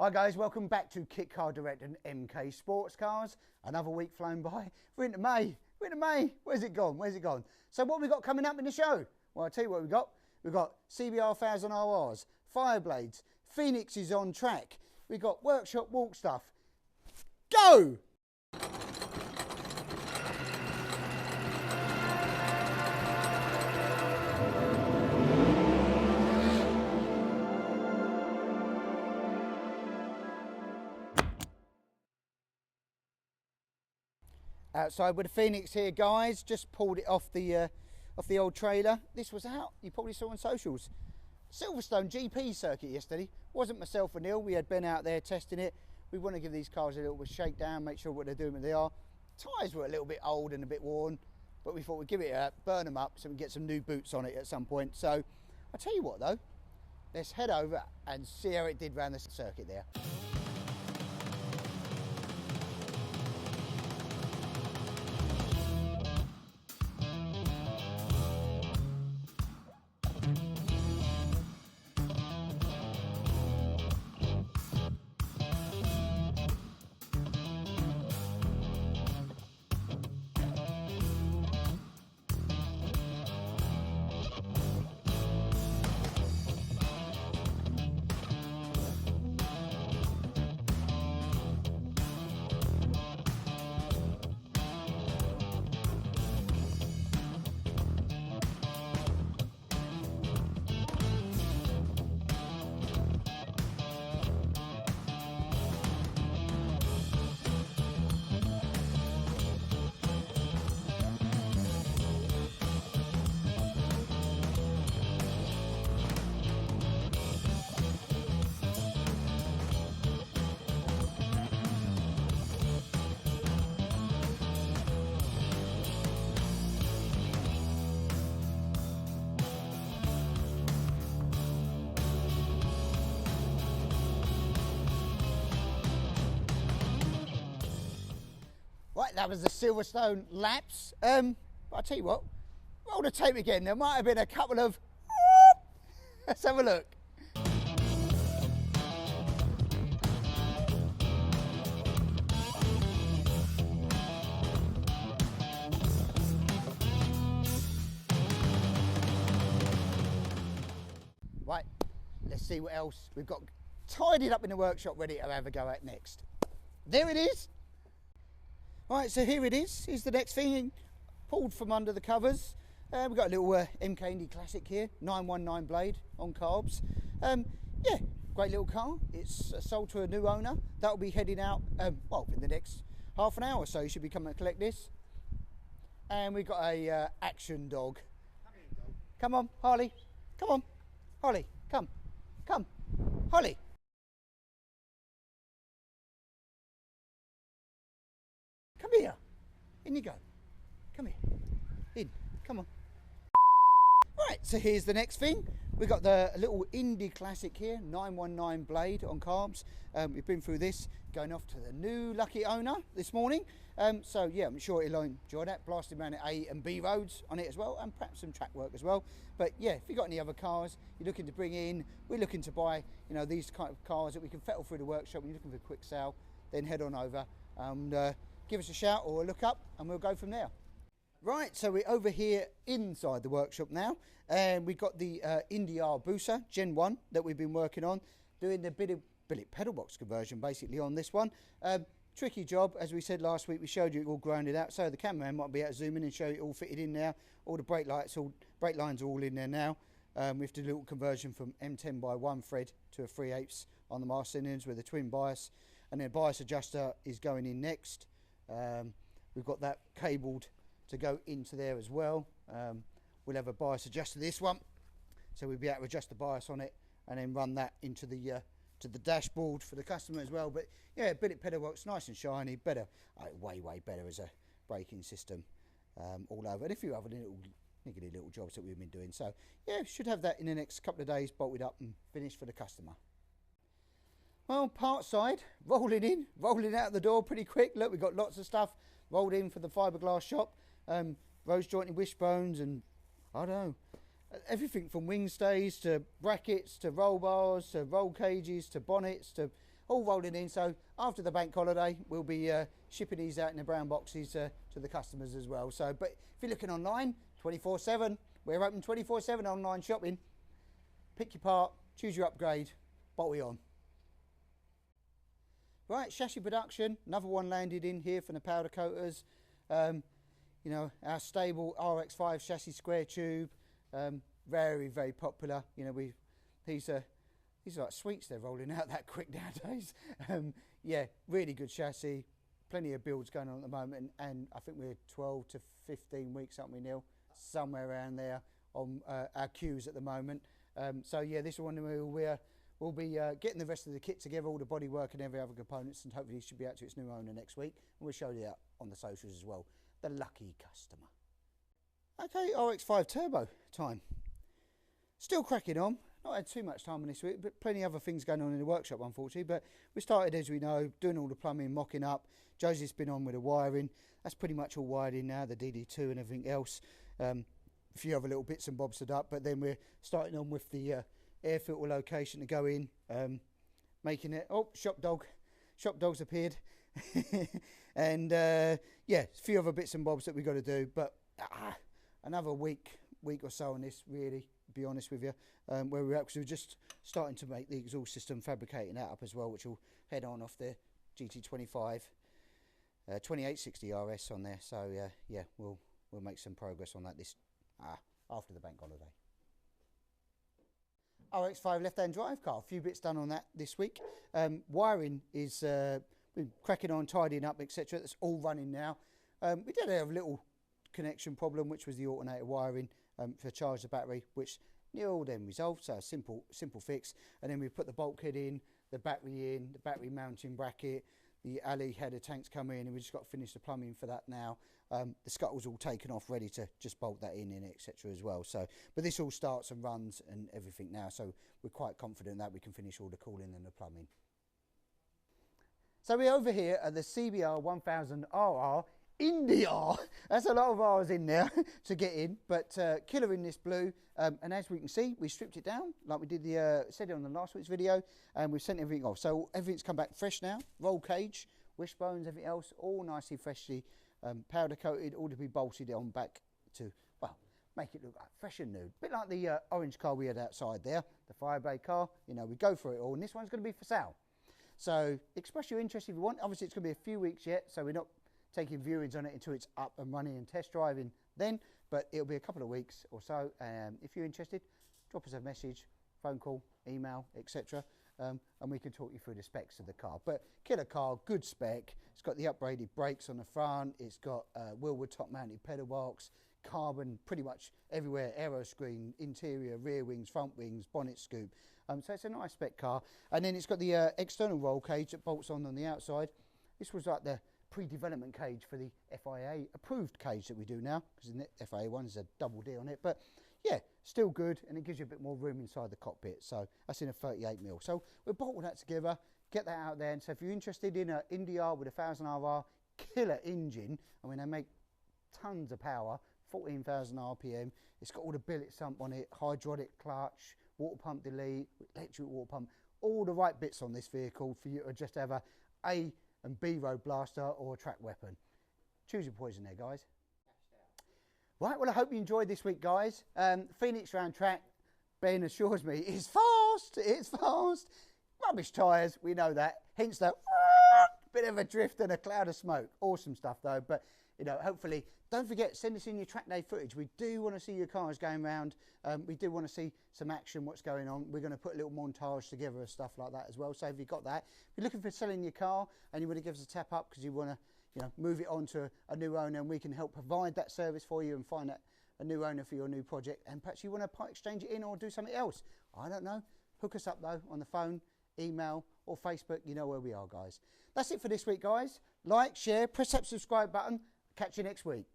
Hi guys, welcome back to Kit Car Direct and MK Sportscars. Another week flown by. We're into May. Where's it gone? So what have we got coming up in the show? Well, I'll tell you what we've got. We've got CBR 1000 RRs, Fireblades, Phoenix is on track. We've got workshop walk stuff. Go! Outside with the Phoenix here, guys. Just pulled it off the old trailer. This was out. You probably saw on socials. Silverstone GP circuit yesterday. Wasn't myself and Neil. We had Ben out there testing it. We want to give these cars a little bit of shakedown, make sure what they're doing, what they are. Tyres were a little bit old and a bit worn, but we thought we'd give it a burn them up so we can get some new boots on it at some point. So I'll tell you what though. Let's head over and see how it did around the circuit there. Right, that was the Silverstone laps. But I'll tell you what, roll the tape again. There might have been a couple of... Let's have a look. Right, let's see what else we've got tidied up in the workshop, ready to have a go at next. There it is. Right, so here it is. Here's the next thing, pulled from under the covers. We've got a little MK Indy Classic here, 919 blade on carbs. Yeah, great little car. It's sold to a new owner. That'll be heading out, well, in the next half an hour or so. You should be coming to collect this. And we've got a action dog. Come on, Harley. Come on, Harley. Come, Harley. Come here. In you go. Come here. In. Come on. Right, so here's the next thing. We've got the little Indy Classic here, 919 blade on carbs. We've been through this, going off to the new lucky owner this morning. So yeah, I'm sure he'll enjoy that. Blasting around at A and B roads on it as well, and perhaps some track work as well. But yeah, if you've got any other cars you're looking to bring in, we're looking to buy, you know, these kind of cars that we can fettle through the workshop, and you're looking for a quick sale, then head on over and give us a shout or a look up and we'll go from there. Right, so we're over here inside the workshop now, and we've got the Indy R Gen 1 that we've been working on, doing the billet pedal box conversion basically on this one. Tricky job, as we said last week. We showed you it all grounded out, so the cameraman might be able to zoom in and show you it all fitted in now. All the brake lines are all in there now. We've done a little conversion from M10 by 1 thread to a 3/8 on the master cylinders with a twin bias, and then bias adjuster is going in next. We've got that cabled to go into there as well. We'll have a bias adjuster this one, so we'll be able to adjust the bias on it and then run that into the to the dashboard for the customer as well. But yeah, billet pedal works nice and shiny, better, way better as a braking system all over, and a few other niggly little jobs that we've been doing. So yeah, should have that in the next couple of days bolted up and finished for the customer. Well, part side, rolling out the door pretty quick. Look, we've got lots of stuff rolled in for the fiberglass shop. Rose jointed wishbones and I don't know, everything from wing stays to brackets to roll bars to roll cages to bonnets to all rolling in. So after the bank holiday, we'll be shipping these out in the brown boxes to the customers as well. So, but if you're looking online, 24/7, we're open 24/7 online shopping. Pick your part, choose your upgrade, bolt it on. Right, chassis production, another one landed in here from the powder coaters. You know, our stable RX5 chassis square tube, very, very popular. You know, these are like sweets, they're rolling out that quick nowadays. Yeah, really good chassis, plenty of builds going on at the moment, and I think we're 12 to 15 weeks, aren't we, Neil? Somewhere around there on our queues at the moment. So yeah, this one we'll be getting the rest of the kit together, all the bodywork and every other components, and hopefully it should be out to its new owner next week. And we'll show you that on the socials as well. The lucky customer. Okay, RX5 Turbo time. Still cracking on. Not had too much time on this week, but plenty of other things going on in the workshop, unfortunately. But we started, as we know, doing all the plumbing, mocking up. Josie's been on with the wiring. That's pretty much all wired in now, the DD2 and everything else. A few other little bits and bobs to up, but then we're starting on with the air filter location to go in, making it. Oh, shop dog's appeared. And yeah, a few other bits and bobs that we've got to do, but another week or so on this, really, be honest with you, where we're at, because we're just starting to make the exhaust system, fabricating that up as well, which will head on off the GT25 2860 RS on there. So yeah, we'll make some progress on that this after the bank holiday. RX5 left-hand drive car, a few bits done on that this week. Wiring is been cracking on, tidying up, etc. That's all running now. We did have a little connection problem, which was the alternator wiring for charge the battery, which Neil then resolved. So a simple fix. And then we put the bulkhead in, the battery mounting bracket, the alley header tanks come in, and we just got to finish the plumbing for that now. The scuttle's all taken off, ready to just bolt that in etc. as well. So, but this all starts and runs and everything now, so we're quite confident that we can finish all the cooling and the plumbing. So we're over here at the CBR 1000RR Indy R. That's a lot of R's in there to get in, but killer in this blue. And as we can see, we stripped it down like we did said it on the last week's video, and we've sent everything off. So everything's come back fresh now. Roll cage, wishbones, everything else, all nicely freshly powder coated, all to be bolted on back to, well, make it look like fresh and new. Bit like the orange car we had outside there, the Fireblade car. You know, we go for it all, and this one's going to be for sale. So express your interest if you want. Obviously, it's going to be a few weeks yet, so we're not taking viewings on it until it's up and running and test driving then, but it'll be a couple of weeks or so. If you're interested, drop us a message, phone call, email, etc. And we can talk you through the specs of the car. But killer car, good spec. It's got the upgraded brakes on the front. It's got Wilwood top mounted pedal box, carbon pretty much everywhere, aero screen, interior, rear wings, front wings, bonnet scoop. So it's a nice spec car. And then it's got the external roll cage that bolts on the outside. This was like the pre-development cage for the FIA approved cage that we do now, because the FIA one's a double D on it. But yeah, still good, and it gives you a bit more room inside the cockpit. So that's in a 38mm. So we'll bolt all that together, get that out there. And so if you're interested in an Indy R with a 1000RR killer engine, I mean, they make tons of power, 14,000 RPM. It's got all the billet sump on it, hydraulic clutch, water pump delete, electric water pump, all the right bits on this vehicle for you to just have a and B road blaster or a track weapon. Choose your poison there, guys. Right, well, I hope you enjoyed this week, guys. Phoenix round track, Ben assures me, is fast. It's fast. Rubbish tyres, we know that. Hence that bit of a drift and a cloud of smoke. Awesome stuff, though. But, you know, hopefully, don't forget, send us in your track day footage. We do want to see your cars going around. We do want to see some action, what's going on. We're going to put a little montage together of stuff like that as well. So if you've got that, if you're looking for selling your car and you want to give us a tap up because you want to, you know, move it on to a new owner, and we can help provide that service for you and find that a new owner for your new project, and perhaps you want to part exchange it in or do something else. I don't know. Hook us up, though, on the phone, email, or Facebook. You know where we are, guys. That's it for this week, guys. Like, share, press that subscribe button. Catch you next week.